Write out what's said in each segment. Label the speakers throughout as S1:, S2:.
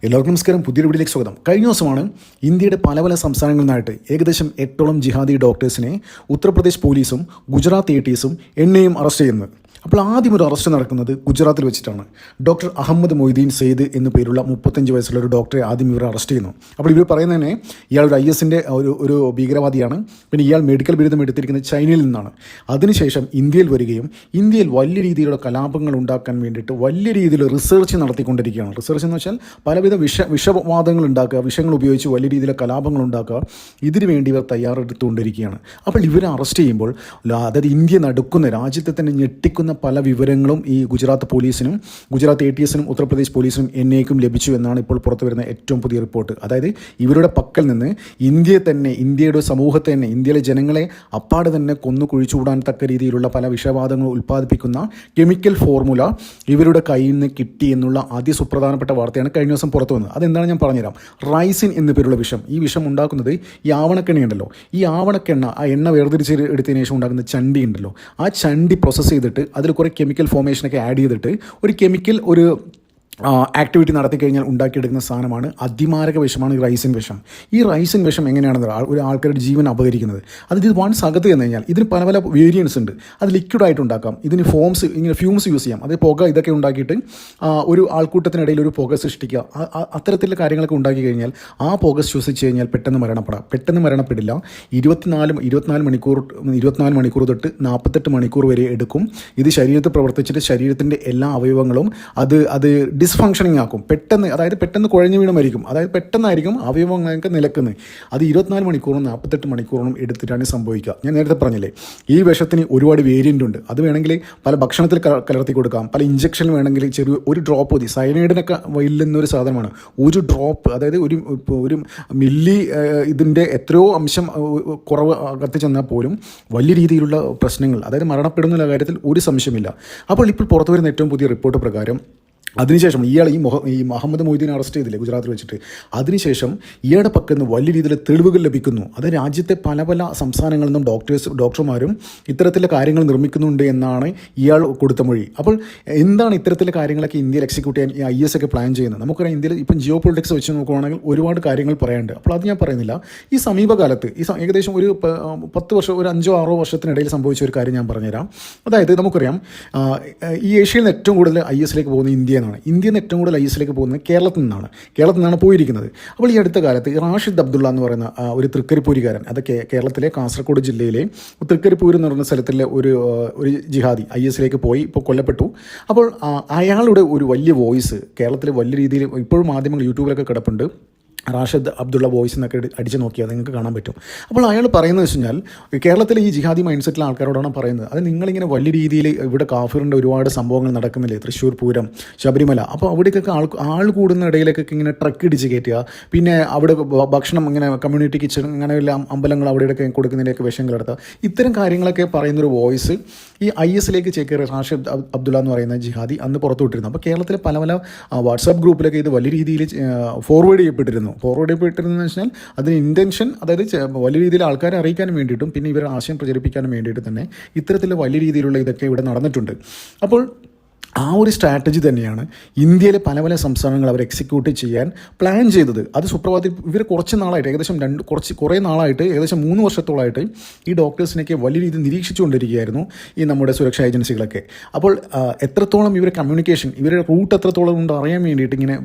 S1: എല്ലാവർക്കും നമസ്കാരം. പുതിയൊരു വീഡിയോയിലേക്ക് സ്വാഗതം. കഴിഞ്ഞ ദിവസമാണ് ഇന്ത്യയുടെ പല പല സംസ്ഥാനങ്ങളിൽ നിന്നായിട്ട് ഏകദേശം 8ഓളം ജിഹാദി ഡോക്ടേഴ്സിനെ ഉത്തർപ്രദേശ് പോലീസും ഗുജറാത്ത് ATSും എണ്ണയും അറസ്റ്റ് ചെയ്യുന്നത്. അപ്പോൾ ആദ്യം ഒരു അറസ്റ്റ് നടക്കുന്നത് ഗുജറാത്തിൽ വെച്ചിട്ടാണ്. ഡോക്ടർ അഹമ്മദ് മൊയ്തീൻ സെയ്ദ് എന്നു പേരുള്ള 35 വയസ്സുള്ള ഒരു ഡോക്ടറെ ആദ്യം ഇവർ അറസ്റ്റ് ചെയ്യുന്നു. അപ്പോൾ ഇവർ പറയുന്നത് തന്നെ ഇയാൾ ഒരു ISന്റെ ഒരു ഭീകരവാദിയാണ്. പിന്നെ ഇയാൾ മെഡിക്കൽ ബിരുദം എടുത്തിരിക്കുന്നത് ചൈനയിൽ നിന്നാണ്. അതിനുശേഷം ഇന്ത്യയിൽ വരികയും ഇന്ത്യയിൽ വലിയ രീതിയിലുള്ള കലാപങ്ങൾ ഉണ്ടാക്കാൻ വേണ്ടിയിട്ട് വലിയ രീതിയിൽ റിസർച്ച് നടത്തിക്കൊണ്ടിരിക്കുകയാണ്. റിസർച്ച് എന്ന് വെച്ചാൽ പലവിധ വിഷവാദങ്ങൾ ഉണ്ടാക്കുക, വിഷങ്ങൾ ഉപയോഗിച്ച് വലിയ രീതിയിലുള്ള കലാപങ്ങൾ ഉണ്ടാക്കുക. ഇതിനു വേണ്ടി ഇവർ തയ്യാറെടുത്തുകൊണ്ടിരിക്കുകയാണ്. അപ്പോൾ ഇവരെ അറസ്റ്റ് ചെയ്യുമ്പോൾ അതായത് ഇന്ത്യ നടുക്കുന്ന രാജ്യത്തെ തന്നെ ഞെട്ടിക്കുന്ന പല വിവരങ്ങളും ഈ ഗുജറാത്ത് പോലീസിനും ഗുജറാത്ത് ATSനും ഉത്തർപ്രദേശ് പോലീസിനും NIAക്കും ലഭിച്ചു എന്നാണ് ഇപ്പോൾ പുറത്തു വരുന്ന ഏറ്റവും പുതിയ റിപ്പോർട്ട്. അതായത് ഇവരുടെ പക്കൽ നിന്ന് ഇന്ത്യയുടെ സമൂഹത്തെ തന്നെ, ഇന്ത്യയിലെ ജനങ്ങളെ അപ്പാടെ തന്നെ കൊന്നു കുഴിച്ചുകൂടാൻ തക്ക രീതിയിലുള്ള പല വിഷവാദങ്ങൾ ഉൽപ്പാദിപ്പിക്കുന്ന കെമിക്കൽ ഫോർമുല ഇവരുടെ കയ്യിൽ നിന്ന് കിട്ടി എന്നുള്ള അതിസുപ്രധാനപ്പെട്ട വാർത്തയാണ് കഴിഞ്ഞ ദിവസം പുറത്തു വന്നത്. അതെന്താണ് ഞാൻ പറഞ്ഞുതരാം. റൈസിൻ എന്നു പേരുള്ള വിഷം. ഈ വിഷം ഉണ്ടാക്കുന്നത് ഈ ആവണക്കെണ്ണയുണ്ടല്ലോ. ഈ ആവണക്കെണ്ണ, ആ എണ്ണ വേർതിരിച്ചെടുത്തതിന് ശേഷം ഉണ്ടാക്കുന്ന ചണ്ടി ഉണ്ടല്ലോ, ആ ചണ്ടി പ്രോസസ്സ് ചെയ്തിട്ട് അതിൽ കുറേ കെമിക്കൽ ഫോർമേഷനൊക്കെ ആഡ് ചെയ്തിട്ട് ഒരു ആക്ടിവിറ്റി നടത്തി കഴിഞ്ഞാൽ ഉണ്ടാക്കിയെടുക്കുന്ന സാധനമാണ് അതിമാരക വിഷമാണ് ഈ റൈസിൻ വിഷം. ഈ റൈസിൻ വിഷം എങ്ങനെയാണെന്ന് ഒരു ആൾക്കാരുടെ ജീവൻ അപഹരിക്കുന്നത്. ഇത് വൺസ് അകത്ത് ചെന്ന് കഴിഞ്ഞാൽ ഇതിന് പല പല വേരിയൻസ് ഉണ്ട്. അത് ലിക്വിഡായിട്ട് ഉണ്ടാക്കാം, ഇതിന് ഫ്യൂംസ് യൂസ് ചെയ്യാം, അത് പുക ഇതൊക്കെ ഉണ്ടാക്കിയിട്ട് ഒരു ആൾക്കൂട്ടത്തിനിടയിൽ ഒരു പുക സൃഷ്ടിക്കുക. അത്തരത്തിലുള്ള കാര്യങ്ങളൊക്കെ ഉണ്ടാക്കി കഴിഞ്ഞാൽ ആ പുക ശ്വസിച്ച് കഴിഞ്ഞാൽ പെട്ടെന്ന് മരണപ്പെടില്ല. 24 മണിക്കൂർ തൊട്ട് 48 മണിക്കൂർ വരെ എടുക്കും. ഇത് ശരീരത്തിൽ പ്രവർത്തിച്ചിട്ട് ശരീരത്തിൻ്റെ എല്ലാ അവയവങ്ങളും അത് ഡിസ്ഫങ്ഷനിങ് ആക്കും. പെട്ടെന്ന് കുഴഞ്ഞു വീണ് മരിക്കും. അതായത് പെട്ടെന്നായിരിക്കും അവയവങ്ങളൊക്കെ നിലക്കുന്നത്. അത് 24 മണിക്കൂറും 48 മണിക്കൂറും എടുത്തിട്ടാണ് സംഭവിക്കുക. ഞാൻ നേരത്തെ പറഞ്ഞില്ലേ, ഈ വിഷത്തിന് ഒരുപാട് വേരിയൻ്റ് ഉണ്ട്. അത് വേണമെങ്കിൽ പല ഭക്ഷണത്തിൽ കലർത്തി കൊടുക്കാം, പല ഇഞ്ചക്ഷൻ വേണമെങ്കിൽ ഒരു ഡ്രോപ്പ് മതി. സയനൈഡിനൊക്കെ വെല്ലുന്നൊരു സാധനമാണ്. ഒരു ഡ്രോപ്പ്, അതായത് ഒരു മില്ലി ഇതിൻ്റെ എത്രയോ അംശം കുറവ് അകത്ത് ചെന്നാൽ പോലും വലിയ രീതിയിലുള്ള പ്രശ്നങ്ങൾ, അതായത് മരണപ്പെടുന്ന കാര്യത്തിൽ ഒരു സംശയമില്ല. അപ്പോൾ ഇപ്പോൾ പുറത്തു വരുന്ന ഏറ്റവും പുതിയ റിപ്പോർട്ട് പ്രകാരം അതിനുശേഷം ഇയാൾ ഈ മുഹമ്മദ് മൊയ്തീനെ അറസ്റ്റ് ചെയ്തില്ലേ ഗുജറാത്തിൽ വെച്ചിട്ട്, അതിനുശേഷം ഇയാളുടെ പക്കൽ നിന്ന് വലിയ രീതിയിൽ തെളിവുകൾ ലഭിക്കുന്നു. അത് രാജ്യത്തെ പല പല സംസ്ഥാനങ്ങളിൽ നിന്നും ഡോക്ടർമാരും ഇത്തരത്തിലുള്ള കാര്യങ്ങൾ നിർമ്മിക്കുന്നുണ്ട് എന്നാണ് ഇയാൾ കൊടുത്ത മൊഴി. അപ്പോൾ എന്താണ് ഇത്തരത്തിലുള്ള കാര്യങ്ങളൊക്കെ ഇന്ത്യയിൽ എക്സിക്യൂട്ട് ചെയ്യാൻ ഈ IS ഒക്കെ പ്ലാൻ ചെയ്യുന്നത്? നമുക്കറിയാം, ഇന്ത്യയിൽ ഇപ്പം ജിയോ പൊളിറ്റിക്സ് വെച്ച് നോക്കുകയാണെങ്കിൽ ഒരുപാട് കാര്യങ്ങൾ പറയാനുണ്ട്. അപ്പോൾ അത് ഞാൻ പറയുന്നില്ല. ഈ സമീപകാലത്ത് ഏകദേശം ഒരു 10 വർഷം, ഒരു 5-6 വർഷത്തിനിടയിൽ സംഭവിച്ച ഒരു കാര്യം ഞാൻ പറഞ്ഞുതരാം. അതായത് നമുക്കറിയാം, ഈ ഏഷ്യയിൽ നിന്ന് ഏറ്റവും കൂടുതൽ ISലേക്ക് പോകുന്ന ഇന്ത്യയിൽ നിന്ന് ഏറ്റവും കൂടുതൽ ISലേക്ക് പോകുന്നത് കേരളത്തിൽ നിന്നാണ് പോയിരിക്കുന്നത്. അപ്പോൾ ഈ അടുത്ത കാലത്ത് റാഷിദ് അബ്ദുള്ള എന്ന് പറയുന്ന ഒരു തൃക്കരിപ്പൂരിക്കാരൻ, അത് കേരളത്തിലെ കാസർഗോഡ് ജില്ലയിലെ തൃക്കരിപ്പൂർ എന്ന് പറയുന്ന സ്ഥലത്തിലെ ഒരു ജിഹാദി ISലേക്ക് പോയി ഇപ്പോൾ കൊല്ലപ്പെട്ടു. അപ്പോൾ അയാളുടെ ഒരു വലിയ വോയിസ് കേരളത്തിൽ വലിയ രീതിയിൽ ഇപ്പോഴും മാധ്യമങ്ങൾ യൂട്യൂബിലൊക്കെ കിടപ്പുണ്ട്. റാഷിദ് അബ്ദുള്ള വോയിസ് എന്നൊക്കെ അടിച്ച് നോക്കിയാൽ നിങ്ങൾക്ക് കാണാൻ പറ്റും. അപ്പോൾ അയാൾ പറയുന്നത് വെച്ച് കഴിഞ്ഞാൽ, കേരളത്തിലെ ഈ ജിഹാദി മൈൻഡ് സെറ്റിലെ ആൾക്കാരോടാണ് പറയുന്നത്, അത് നിങ്ങളിങ്ങനെ വലിയ രീതിയിൽ ഇവിടെ കാഫിറിൻ്റെ ഒരുപാട് സംഭവങ്ങൾ നടക്കുന്നില്ലേ, തൃശ്ശൂർ പൂരം, ശബരിമല, അപ്പോൾ അവിടേക്കൊക്കെ ആൾ കൂടുന്ന ഇടയിലേക്കൊക്കെ ഇങ്ങനെ ട്രക്ക് ഇടിച്ച് കയറ്റുക, പിന്നെ അവിടെ ഭക്ഷണം ഇങ്ങനെ കമ്മ്യൂണിറ്റി കിച്ചൺ അങ്ങനെയുള്ള അമ്പലങ്ങൾ അവിടെയൊക്കെ കൊടുക്കുന്നതിൻ്റെയൊക്കെ വിഷം കലർത്തുക, ഇത്തരം കാര്യങ്ങളൊക്കെ പറയുന്നൊരു വോയിസ് ഈ ISലേക്ക് ചേക്കേറിയ റാഷിദ് അബ്ദുള്ള എന്ന് പറയുന്ന ജിഹാദി അന്ന് പുറത്തു വിട്ടിരുന്നു. അപ്പോൾ കേരളത്തിലെ പല പല വാട്സാപ്പ് ഗ്രൂപ്പിലൊക്കെ ഇത് വലിയ രീതിയിൽ ഫോർവേഡ് ചെയ്യപ്പെട്ടിരുന്നു വെച്ചാൽ അതിന് ഇൻറ്റൻഷൻ, അതായത് വലിയ രീതിയിൽ ആൾക്കാരെ അറിയിക്കാനും വേണ്ടിയിട്ടും പിന്നെ ഇവരുടെ ആശയം പ്രചരിപ്പിക്കാനും വേണ്ടിയിട്ട് തന്നെ ഇത്തരത്തിൽ വലിയ രീതിയിലുള്ള ഇതൊക്കെ ഇവിടെ നടന്നിട്ടുണ്ട്. അപ്പോൾ ആ ഒരു സ്ട്രാറ്റജി തന്നെയാണ് ഇന്ത്യയിലെ പല പല സംസ്ഥാനങ്ങൾ അവർ എക്സിക്യൂട്ട് ചെയ്യാൻ പ്ലാൻ ചെയ്തത്. അത് സുപ്രഭാതത്തിൽ ഇവർ കുറച്ച് നാളായിട്ട്, ഏകദേശം കുറേ നാളായിട്ട്, ഏകദേശം 3 വർഷത്തോളമായിട്ട് ഈ ഡോക്ടേഴ്സിനൊക്കെ വലിയ രീതിയിൽ നിരീക്ഷിച്ചുകൊണ്ടിരിക്കുകയായിരുന്നു ഈ നമ്മുടെ സുരക്ഷാ ഏജൻസികളൊക്കെ. അപ്പോൾ എത്രത്തോളം ഇവരുടെ കമ്മ്യൂണിക്കേഷൻ, ഇവരുടെ റൂട്ട് എത്രത്തോളം ഉണ്ട് അറിയാൻ വേണ്ടിയിട്ട് ഇങ്ങനെ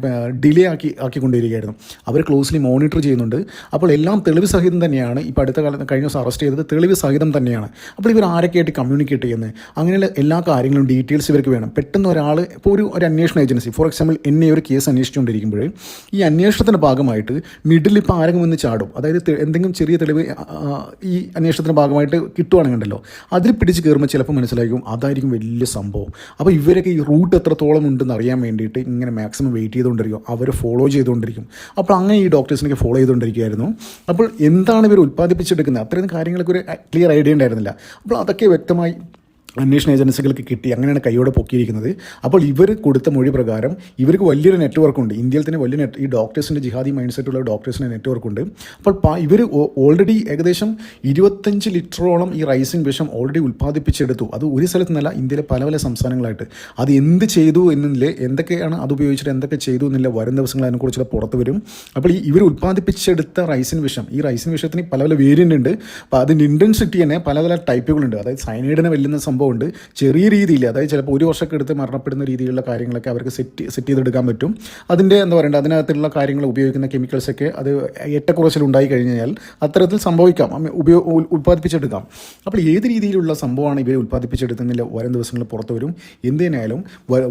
S1: ഡിലേ ആക്കിക്കൊണ്ടിരിക്കുകയായിരുന്നു. അവർ ക്ലോസ്ലി മോണിറ്റർ ചെയ്യുന്നുണ്ട്. അപ്പോൾ എല്ലാം തെളിവ് സഹിതം തന്നെയാണ്. ഇപ്പോൾ അടുത്ത കാലത്ത് കഴിഞ്ഞ ദിവസം അറസ്റ്റ് ചെയ്തത് തെളിവ് സഹിതം തന്നെയാണ്. അപ്പോൾ ഇവർ ആരൊക്കെയായിട്ട് കമ്മ്യൂണിക്കേറ്റ് ചെയ്യുന്നത്, അങ്ങനെയുള്ള എല്ലാ കാര്യങ്ങളും ഡീറ്റെയിൽസ് ഇവർക്ക് വേണം. ഒരാൾ ഇപ്പോൾ ഒരു അന്വേഷണ ഏജൻസി, ഫോർ എക്സാമ്പിൾ എന്നെ ഒരു കേസ് അന്വേഷിച്ചുകൊണ്ടിരിക്കുമ്പോൾ ഈ അന്വേഷണത്തിൻ്റെ ഭാഗമായിട്ട് മിഡിൽ ഇപ്പോൾ ആരെങ്കിലും വന്ന് ചാടും, അതായത് എന്തെങ്കിലും ചെറിയ തെളിവ് ഈ അന്വേഷണത്തിൻ്റെ ഭാഗമായിട്ട് കിട്ടുവാണെന്നുണ്ടല്ലോ, അതിൽ പിടിച്ച് കയറുമ്പോൾ ചിലപ്പോൾ മനസ്സിലാക്കും അതായിരിക്കും വലിയ സംഭവം. അപ്പോൾ ഇവരൊക്കെ ഈ റൂട്ട് എത്രത്തോളം ഉണ്ടെന്ന് അറിയാൻ വേണ്ടിയിട്ട് ഇങ്ങനെ മാക്സിമം വെയിറ്റ് ചെയ്തുകൊണ്ടിരിക്കും, അവരെ ഫോളോ ചെയ്തുകൊണ്ടിരിക്കും. അപ്പോൾ അങ്ങനെ ഈ ഡോക്ടേഴ്സിനൊക്കെ ഫോളോ ചെയ്തുകൊണ്ടിരിക്കുകയായിരുന്നു. അപ്പോൾ എന്താണ് ഇവർ ഉൽപ്പാദിപ്പിച്ചെടുക്കുന്നത്, അത്രയും കാര്യങ്ങൾക്ക് ഒരു ക്ലിയർ ഐഡിയ ഉണ്ടായിരുന്നില്ല. അപ്പോൾ അതൊക്കെ വ്യക്തമായി അന്വേഷണ ഏജൻസികൾക്ക് കിട്ടി, അങ്ങനെയാണ് കൈയോടെ പൊക്കിയിരിക്കുന്നത്. അപ്പോൾ ഇവർ കൊടുത്ത മൊഴി പ്രകാരം ഇവർക്ക് വലിയൊരു നെറ്റ്വർക്കുണ്ട്, ഇന്ത്യയിൽ തന്നെ വലിയ ഈ ഡോക്ടേഴ്സിൻ്റെ ജിഹാദി മൈൻഡ് സെറ്റുള്ള ഡോക്ടേഴ്സിൻ്റെ നെറ്റ്വർക്കുണ്ട്. അപ്പോൾ ഇവർ ഓൾറെഡി ഏകദേശം 25 ലിറ്ററോളം ഈ റൈസിൻ വിഷം ഓൾറെഡി ഉൽപ്പാദിപ്പിച്ചെടുത്തു. അത് ഒരു സ്ഥലത്ത് നിന്നല്ല, ഇന്ത്യയിലെ പല പല സംസ്ഥാനങ്ങളായിട്ട്. അത് എന്ത് ചെയ്തു എന്നില്ല, എന്തൊക്കെയാണ് അത് ഉപയോഗിച്ചിട്ട് എന്തൊക്കെ ചെയ്തു എന്നില്ല, വരും ദിവസങ്ങൾ അതിനെക്കുറിച്ചുള്ള പുറത്ത് വരും. അപ്പോൾ ഇവർ ഉൽപ്പാദിപ്പിച്ചെടുത്ത റൈസിൻ വിഷം, ഈ റൈസിൻ വിഷത്തിന് പല പല വേരിയൻ്റ് ഉണ്ട്. അപ്പോൾ അതിൻ്റെ ഇൻറ്റൻസിറ്റി തന്നെ പല പല ടൈപ്പുകളുണ്ട്. അതായത് സൈനൈഡിനെ വെല്ലുന്ന സംഭവമുണ്ട്, ചെറിയ രീതിയിൽ, അതായത് ചിലപ്പോൾ ഒരു വർഷമൊക്കെ എടുത്ത് മരണപ്പെടുന്ന രീതിയിലുള്ള കാര്യങ്ങളൊക്കെ അവർക്ക് സെറ്റ് ചെയ്തെടുക്കാൻ പറ്റും. അതിൻ്റെ എന്താ പറയുക, അതിനകത്തുള്ള കാര്യങ്ങൾ ഉപയോഗിക്കുന്ന കെമിക്കൽസൊക്കെ അത് ഏറ്റക്കുറച്ചിലുണ്ടായി കഴിഞ്ഞാൽ അത്തരത്തിൽ സംഭവിക്കാം, ഉൽപ്പാദിപ്പിച്ചെടുക്കാം. അപ്പോൾ ഏത് രീതിയിലുള്ള സംഭവമാണ് ഇവർ ഉൽപ്പാദിപ്പിച്ചെടുക്കുന്നില്ല, വരും ദിവസങ്ങളിൽ പുറത്ത് വരും. എന്തിനായാലും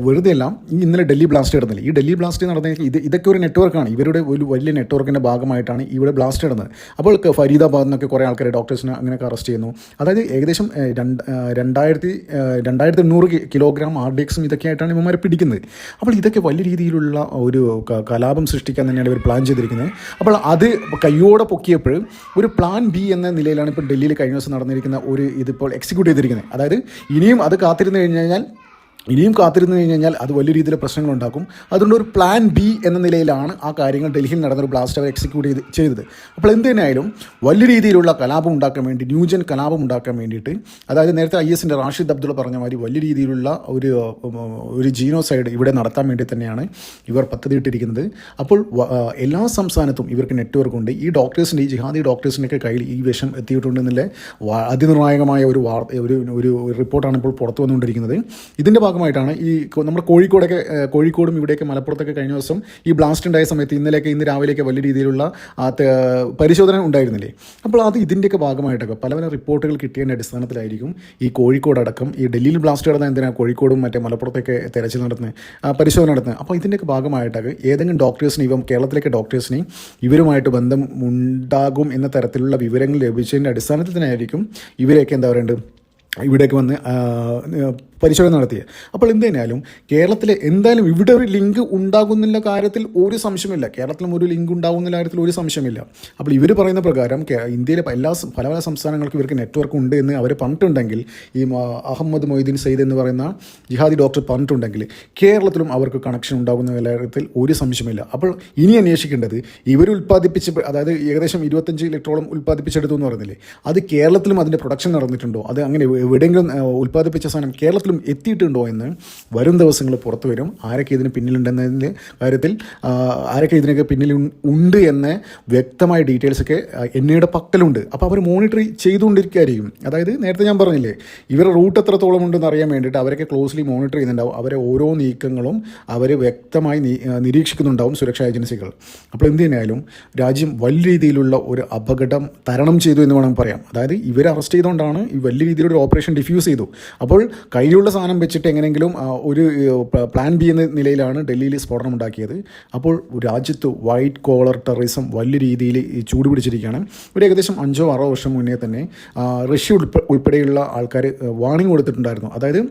S1: വെറുതെ എല്ലാം ഇന്നലെ ഡൽഹി ബ്ലാസ്റ്റ് നടന്നില്ല. ഈ ഡൽഹി ബ്ലാസ്റ്റ് നടന്ന ഇതൊക്കെ ഒരു നെറ്റ്വർക്കാണ്, ഇവരുടെ ഒരു വലിയ നെറ്റ്വർക്കിൻ്റെ ഭാഗമായിട്ടാണ് ഇവിടെ ബ്ലാസ്റ്റ് നടന്നത്. അപ്പോൾ ഫരീദാബാദിൽ നിന്നൊക്കെ കുറേ ആൾക്കാരെ ഡോക്ടേഴ്സിനെ അങ്ങനെയൊക്കെ അറസ്റ്റ് ചെയ്യുന്നു. അതായത് ഏകദേശം 2800 കിലോഗ്രാം RDX ഇതൊക്കെ ആയിട്ടാണ് ഇവന്മാരെ പിടിക്കുന്നത്. അപ്പോൾ ഇതൊക്കെ വലിയ രീതിയിലുള്ള ഒരു കലാപം സൃഷ്ടിക്കാൻ തന്നെയാണ് ഇവർ പ്ലാൻ ചെയ്തിരിക്കുന്നത്. അപ്പോൾ അത് കയ്യോടെ പൊക്കിയപ്പോൾ ഒരു പ്ലാൻ ബി എന്ന നിലയിലാണ് ഇപ്പോൾ ഡൽഹിയിൽ കഴിഞ്ഞ ദിവസം നടന്നിരിക്കുന്ന ഇതിപ്പോൾ എക്സിക്യൂട്ട് ചെയ്തിരിക്കുന്നത്. അതായത് ഇനിയും അത് കാത്തിരുന്ന് കഴിഞ്ഞാൽ അത് വലിയ രീതിയിൽ പ്രശ്നങ്ങളുണ്ടാക്കും. അതുകൊണ്ട് ഒരു പ്ലാൻ ബി എന്ന നിലയിലാണ് ആ കാര്യങ്ങൾ ഡൽഹിയിൽ നടന്നൊരു ബ്ലാസ്റ്റ് അവർ എക്സിക്യൂട്ട് ചെയ്തത്. അപ്പോൾ എന്തിനായാലും വലിയ രീതിയിലുള്ള കലാപം ഉണ്ടാക്കാൻ വേണ്ടി, ന്യൂജൻ കലാപം ഉണ്ടാക്കാൻ വേണ്ടിയിട്ട്, അതായത് നേരത്തെ IS-ൻ്റെ റാഷിദ് അബ്ദുള്ള പറഞ്ഞ മാതിരി വലിയ രീതിയിലുള്ള ഒരു ജീനോസൈഡ് ഇവിടെ നടത്താൻ വേണ്ടി തന്നെയാണ് ഇവർ പദ്ധതിയിട്ടിരിക്കുന്നത്. അപ്പോൾ എല്ലാ സംസ്ഥാനത്തും ഇവർക്ക് നെറ്റ്വർക്കുണ്ട്. ഈ ഡോക്ടേഴ്സിൻ്റെ, ഈ ജിഹാദി ഡോക്ടേഴ്സിൻ്റെയൊക്കെ കയ്യിൽ ഈ വിഷം എത്തിയിട്ടുണ്ടെന്നുള്ള അതിനിർണായകമായ ഒരു റിപ്പോർട്ടാണ് ഇപ്പോൾ പുറത്തു വന്നുകൊണ്ടിരിക്കുന്നത്. ഇതിൻ്റെ ഭാഗമായിട്ടാണ് ഈ നമ്മുടെ കോഴിക്കോടും ഇവിടെയൊക്കെ മലപ്പുറത്തൊക്കെ കഴിഞ്ഞ ദിവസം ഈ ബ്ലാസ്റ്റ് ഉണ്ടായ സമയത്ത് ഇന്ന് രാവിലെയൊക്കെ വലിയ രീതിയിലുള്ള പരിശോധന ഉണ്ടായിരുന്നില്ലേ. അപ്പോൾ അത് ഇതിൻ്റെയൊക്കെ ഭാഗമായിട്ടൊക്കെ പല പല റിപ്പോർട്ടുകൾ കിട്ടിയതിൻ്റെ അടിസ്ഥാനത്തിലായിരിക്കും ഈ കോഴിക്കോടടക്കം, ഈ ഡൽഹിയിൽ ബ്ലാസ്റ്റ് നടന്ന എന്തിനാണ് കോഴിക്കോടും മറ്റേ മലപ്പുറത്തൊക്കെ തെരച്ചിൽ പരിശോധന നടത്തുന്നത്. അപ്പോൾ ഇതിൻ്റെയൊക്കെ ഭാഗമായിട്ടൊക്കെ ഏതെങ്കിലും ഡോക്ടേഴ്സിനെ, കേരളത്തിലേക്ക് ഡോക്ടേഴ്സിനെയും ഇവരുമായിട്ട് ബന്ധം ഉണ്ടാകും എന്ന തരത്തിലുള്ള വിവരങ്ങൾ ലഭിച്ചതിൻ്റെ അടിസ്ഥാനത്തിൽ തന്നെ ആയിരിക്കും ഇവരെയൊക്കെ എന്താ പറയേണ്ടത്, ഇവിടേക്ക് വന്ന് പരിശോധന നടത്തിയത്. അപ്പോൾ എന്തായാലും കേരളത്തിൽ എന്തായാലും ഇവിടെ ഒരു ലിങ്ക് ഉണ്ടാകുന്നില്ല കാര്യത്തിൽ ഒരു സംശയമില്ല. കേരളത്തിലും ഒരു ലിങ്ക് ഉണ്ടാകുന്ന കാര്യത്തിൽ ഒരു സംശയമില്ല. അപ്പോൾ ഇവർ പറയുന്ന പ്രകാരം ഇന്ത്യയിലെ പല പല സംസ്ഥാനങ്ങൾക്ക് ഇവർക്ക് നെറ്റ്വർക്ക് ഉണ്ട് എന്ന് അവർ പറഞ്ഞിട്ടുണ്ടെങ്കിൽ, ഈ അഹമ്മദ് മൊയ്തീൻ സയ്യിദ് എന്ന് പറയുന്ന ജിഹാദി ഡോക്ടർ പറഞ്ഞിട്ടുണ്ടെങ്കിൽ കേരളത്തിലും അവർക്ക് കണക്ഷൻ ഉണ്ടാകുന്ന കാര്യത്തിൽ ഒരു സംശയമില്ല. അപ്പോൾ ഇനി അന്വേഷിക്കേണ്ടത് ഇവർ അതായത് ഏകദേശം 25 ലിറ്ററോളം ഉൽപ്പാദിപ്പിച്ചെടുത്തു എന്ന് പറയുന്നില്ലേ, അത് കേരളത്തിലും അതിൻ്റെ പ്രൊഡക്ഷൻ നടന്നിട്ടുണ്ടോ, അത് അങ്ങനെ എവിടെയെങ്കിലും ഉൽപ്പാദിപ്പിച്ച സാധനം കേരളത്തിലും എത്തിയിട്ടുണ്ടോ എന്ന് വരും ദിവസങ്ങൾ പുറത്തു വരും. ആരൊക്കെ ഇതിന് പിന്നിലുണ്ടെന്നതിൻ്റെ കാര്യത്തിൽ, ആരൊക്കെ ഇതിനൊക്കെ പിന്നിലുണ്ട് എന്ന വ്യക്തമായ ഡീറ്റെയിൽസൊക്കെ എന്നയുടെ പക്കലുണ്ട്. അപ്പോൾ അവർ മോണിറ്റർ ചെയ്തുകൊണ്ടിരിക്കുകയായിരിക്കും. അതായത് നേരത്തെ ഞാൻ പറഞ്ഞില്ലേ, ഇവരുടെ റൂട്ട് എത്രത്തോളം ഉണ്ടെന്ന് അറിയാൻ വേണ്ടിയിട്ട് അവരൊക്കെ ക്ലോസ്ലി മോണിറ്റർ ചെയ്യുന്നുണ്ടാവും. അവരെ ഓരോ നീക്കങ്ങളും അവർ വ്യക്തമായി നിരീക്ഷിക്കുന്നുണ്ടാവും സുരക്ഷാ ഏജൻസികൾ. അപ്പോൾ എന്ത് തന്നെയായാലും രാജ്യം വലിയ രീതിയിലുള്ള ഒരു അപകടം തരണം ചെയ്തു എന്ന് വേണം പറയാം. അതായത് ഇവരെ അറസ്റ്റ് ചെയ്തുകൊണ്ടാണ് ഈ വലിയ രീതിയിലൊരു ഓപ്പറേഷൻ ഡിഫ്യൂസ് ചെയ്തു. അപ്പോൾ കയ്യിലുള്ള സാധനം വെച്ചിട്ട് എങ്ങനെയെങ്കിലും ഒരു പ്ലാൻ ബി എന്ന നിലയിലാണ് ഡൽഹിയിൽ സ്ഫോടനം ഉണ്ടാക്കിയത്. അപ്പോൾ രാജ്യത്ത് വൈറ്റ് കോളർ ടെററിസം വലിയ രീതിയിൽ ചൂടുപിടിച്ചിരിക്കുകയാണ്. ഒരു ഏകദേശം 5-6 വർഷം മുന്നേ തന്നെ റഷ്യ ഉൾപ്പെടെയുള്ള ആൾക്കാർ വാർണിംഗ് കൊടുത്തിട്ടുണ്ടായിരുന്നു. അതായത്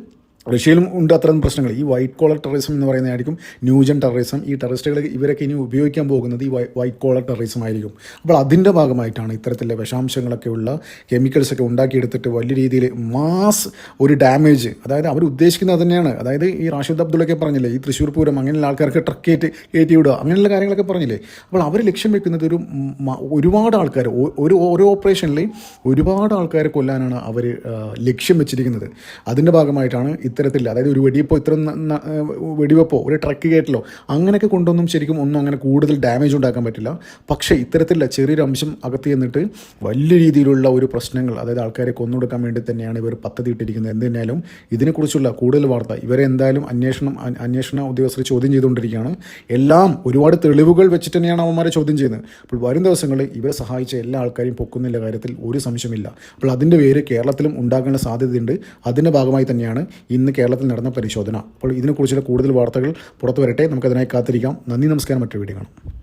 S1: റഷ്യയിലും ഉണ്ട് അത്തരം പ്രശ്നങ്ങൾ. ഈ വൈറ്റ് കോളർ ടെററിസം എന്ന് പറയുന്നതായിരിക്കും ന്യൂജൻ ടെററിസം. ഈ ടെററിസ്റ്റുകൾ ഇവരൊക്കെ ഇനി ഉപയോഗിക്കാൻ പോകുന്നത് ഈ വൈറ്റ് കോളർ ടെററിസം ആയിരിക്കും. അപ്പോൾ അതിൻ്റെ ഭാഗമായിട്ടാണ് ഇത്തരത്തിലുള്ള വിഷാംശങ്ങളൊക്കെ ഉള്ള കെമിക്കൽസൊക്കെ ഉണ്ടാക്കിയെടുത്തിട്ട് വലിയ രീതിയിൽ മാസ് ഒരു ഡാമേജ്, അതായത് അവർ ഉദ്ദേശിക്കുന്നത് തന്നെയാണ്. അതായത് ഈ റാഷിദ് അബ്ദുള്ളൊക്കെ പറഞ്ഞില്ലേ, ഈ തൃശ്ശൂർ പൂരം അങ്ങനെയുള്ള ആൾക്കാർക്ക് ട്രക്ക് കയറ്റി വിടുക, അങ്ങനെയുള്ള കാര്യങ്ങളൊക്കെ പറഞ്ഞില്ലേ. അപ്പോൾ അവർ ലക്ഷ്യം വെക്കുന്നത് ഒരുപാട് ആൾക്കാർ, ഓരോ ഓപ്പറേഷനിൽ ഒരുപാട് ആൾക്കാരെ കൊല്ലാനാണ് അവർ ലക്ഷ്യം വെച്ചിരിക്കുന്നത്. അതിൻ്റെ ഭാഗമായിട്ടാണ് ഇത്തരത്തിൽ, അതായത് ഒരു വെടിവെപ്പോ ഒരു ട്രക്ക് കയറ്റലോ അങ്ങനെയൊക്കെ കൊണ്ടൊന്നും ശരിക്കും ഒന്നും അങ്ങനെ കൂടുതൽ ഡാമേജ് ഉണ്ടാക്കാൻ പറ്റില്ല. പക്ഷേ ഇത്തരത്തിലുള്ള ചെറിയൊരു അംശം അകത്ത് ചെന്നിട്ട് വലിയ രീതിയിലുള്ള ഒരു പ്രശ്നങ്ങൾ, അതായത് ആൾക്കാരെ കൊന്നൊടുക്കാൻ വേണ്ടി തന്നെയാണ് ഇവർ പദ്ധതി ഇട്ടിരിക്കുന്നത്. എന്തിനായാലും ഇതിനെക്കുറിച്ചുള്ള കൂടുതൽ വാർത്ത ഇവരെ എന്തായാലും അന്വേഷണ ഉദ്യോഗസ്ഥർ ചോദ്യം ചെയ്തുകൊണ്ടിരിക്കുകയാണ്. എല്ലാം ഒരുപാട് തെളിവുകൾ വെച്ചിട്ട് തന്നെയാണ് അവന്മാരെ ചോദ്യം ചെയ്യുന്നത്. അപ്പോൾ വരും ദിവസങ്ങളിൽ ഇവരെ സഹായിച്ച എല്ലാ ആൾക്കാരെയും പൊക്കുന്നില്ല കാര്യത്തിൽ ഒരു സംശയമില്ല. അപ്പോൾ അതിൻ്റെ പേര് കേരളത്തിലും ഉണ്ടാകാനുള്ള സാധ്യതയുണ്ട്. അതിൻ്റെ ഭാഗമായി തന്നെയാണ് ഇന്ന് കേരളത്തിൽ നടന്ന പരിശോധന. അപ്പോൾ ഇതിനെക്കുറിച്ചുള്ള കൂടുതൽ വാർത്തകൾ പുറത്തു വരട്ടെ, നമുക്കതിനായി കാത്തിരിക്കാം. നന്ദി, നമസ്കാരം. മറ്റൊരു വീഡിയോ കാണാം.